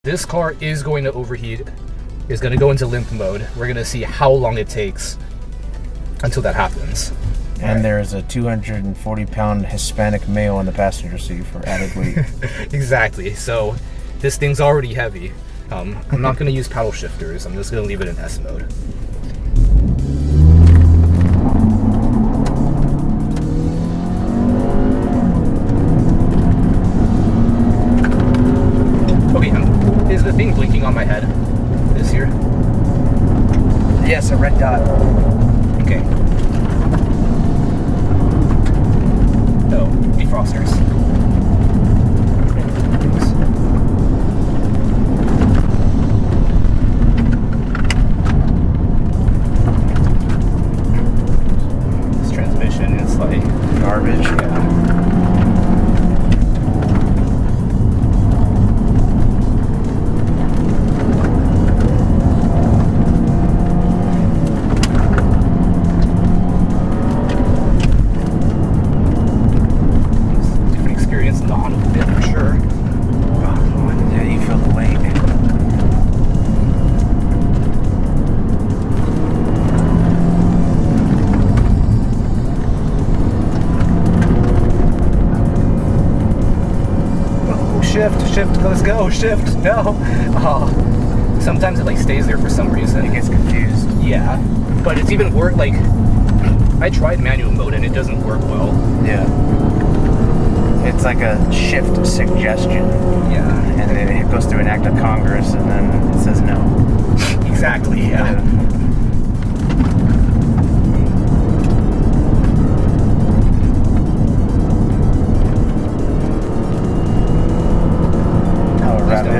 This car is going to overheat, is going to go into limp mode. We're going to see how long it takes until that happens. And there's a 240-pound Hispanic male in the passenger seat for added weight. Exactly. So this thing's already heavy. I'm not going to use paddle shifters. I'm just going to leave it in S mode. Okay, is the thing blinking on my head this here? Yes, a red dot. Okay. Oh, defrosters. This transmission is like Garbage. yeah. Shift, let's go, shift, no. Sometimes it like stays there for some reason. It gets confused. Yeah, but it's even worse, like, I tried manual mode and it doesn't work well. Yeah. It's like a shift suggestion. Yeah. And then it goes through an act of Congress and then it says no. Exactly, yeah.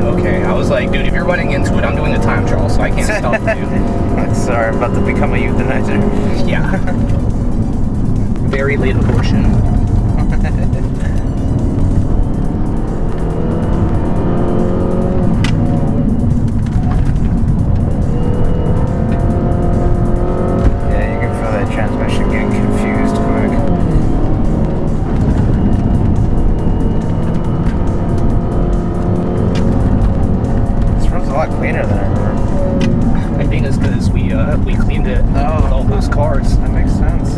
Okay, I was like, dude, if you're running into it, I'm doing a time trial, so I can't stop you. Sorry, I'm about to become a euthanizer. Yeah. Very late abortion. Yeah, you can feel that transmission getting confused quick. A lot cleaner than I remember. I think it's because we cleaned it with all those cars. That makes sense.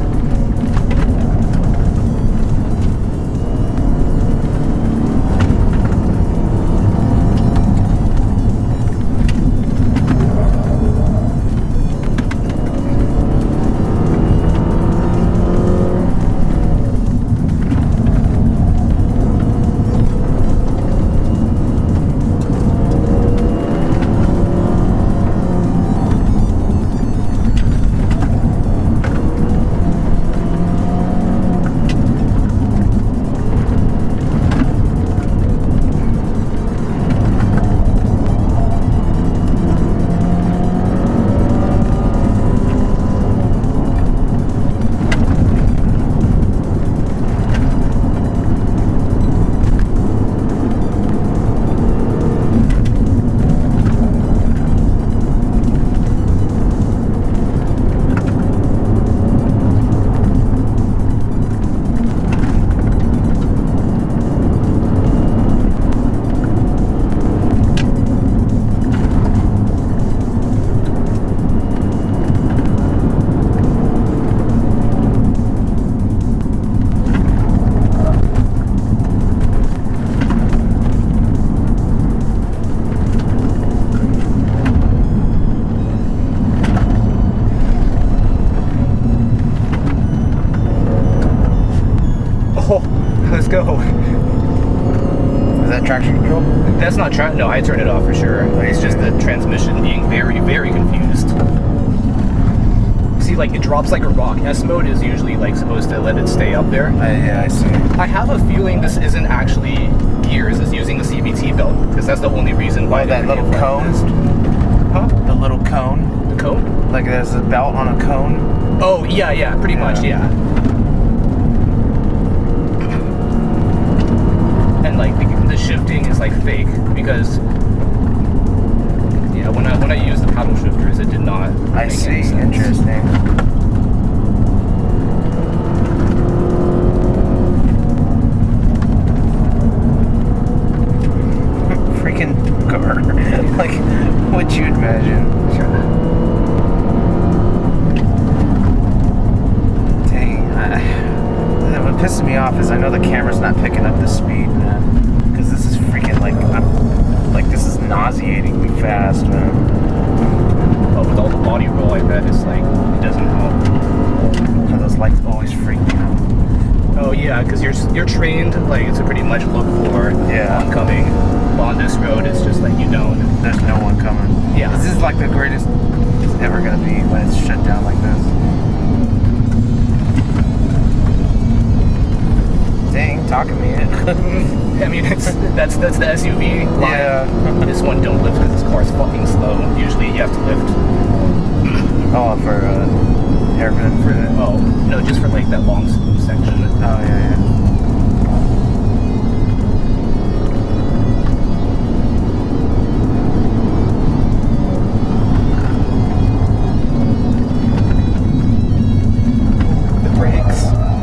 Let's go. Is that traction control? That's not traction. No, I turned it off for sure. It's just the transmission being very, very confused. See, like, it drops like a rock. S mode is usually like supposed to let it stay up there. Yeah, I see. I have a feeling this isn't actually gears. It's using a CVT belt because that's the only reason why. That little cone. Huh? The little cone. The cone? Like there's a belt on a cone. Oh yeah, pretty much, yeah. And like the shifting is like fake because yeah, when I used the paddle shifters, it did not. I see. Interesting. Freaking car. imagine. Dang. What pisses me off is I know the camera's not picking up the speed, man. Because this is freaking like this is nauseatingly fast, man. Oh, with all the body roll, I bet it's like it doesn't help. So those lights always freak me out. Oh yeah, because you're trained like to pretty much look for oncoming. On this road, it's just like you don't. There's no one coming. Yeah. This is like the greatest it's ever gonna be when it's shut down like this. Dang, talking me in. I mean, that's the SUV line. Yeah. This one don't lift because this car's fucking slow. Usually you have to lift. Oh, for hairpin? Oh, no, just for like that long section. Oh, yeah.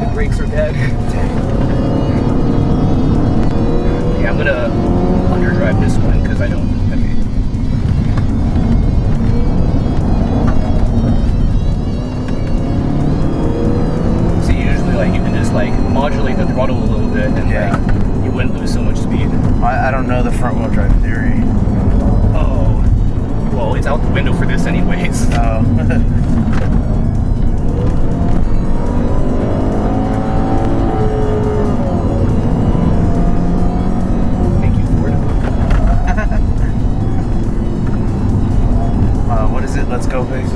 The brakes are dead. Yeah, I'm gonna underdrive this one because I don't. See, usually like you can just like modulate the throttle a little bit and like you wouldn't lose so much speed. I don't know the front wheel drive theory. Oh, well, it's out the window for this anyways. Oh. Let's go places.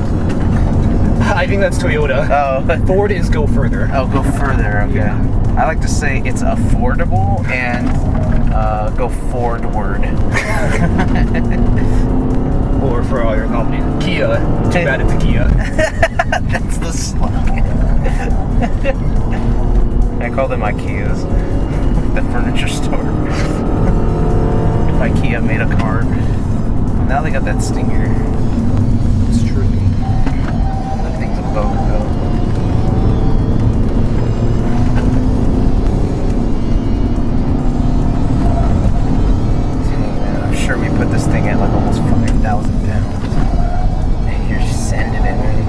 I think that's Toyota. Oh. Ford is go further. Oh, go further. Okay. Yeah. I like to say it's affordable and go forward. Or for all your company, Kia. Too bad it's a Kia. That's the slang. I call them IKEAs. The furniture store. If IKEA made a car. Now they got that stinger. That thing's a boat, though. Dang, man, I'm sure we put this thing at like almost 5,000 pounds. You're just sending it, man.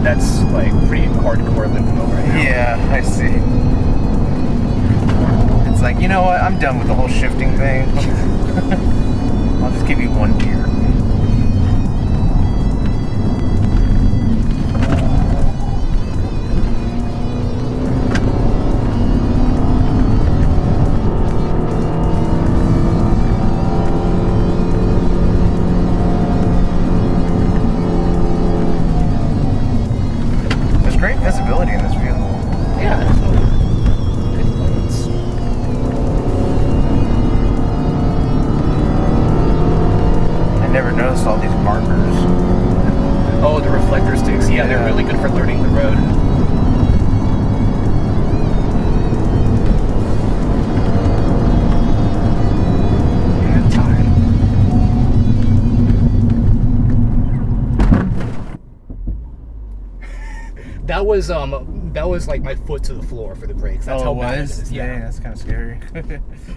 That's like pretty hardcore limp mode right now. Yeah, I see. It's like, you know what? I'm done with the whole shifting thing. I'll just give you one gear. Great visibility in this vehicle. Yeah, good lights. I never noticed all these markers. Oh, the reflector sticks. Yeah, they're really good for learning the road. And time. That was like my foot to the floor for the brakes. That's how bad it is. Yeah, that's kind of scary.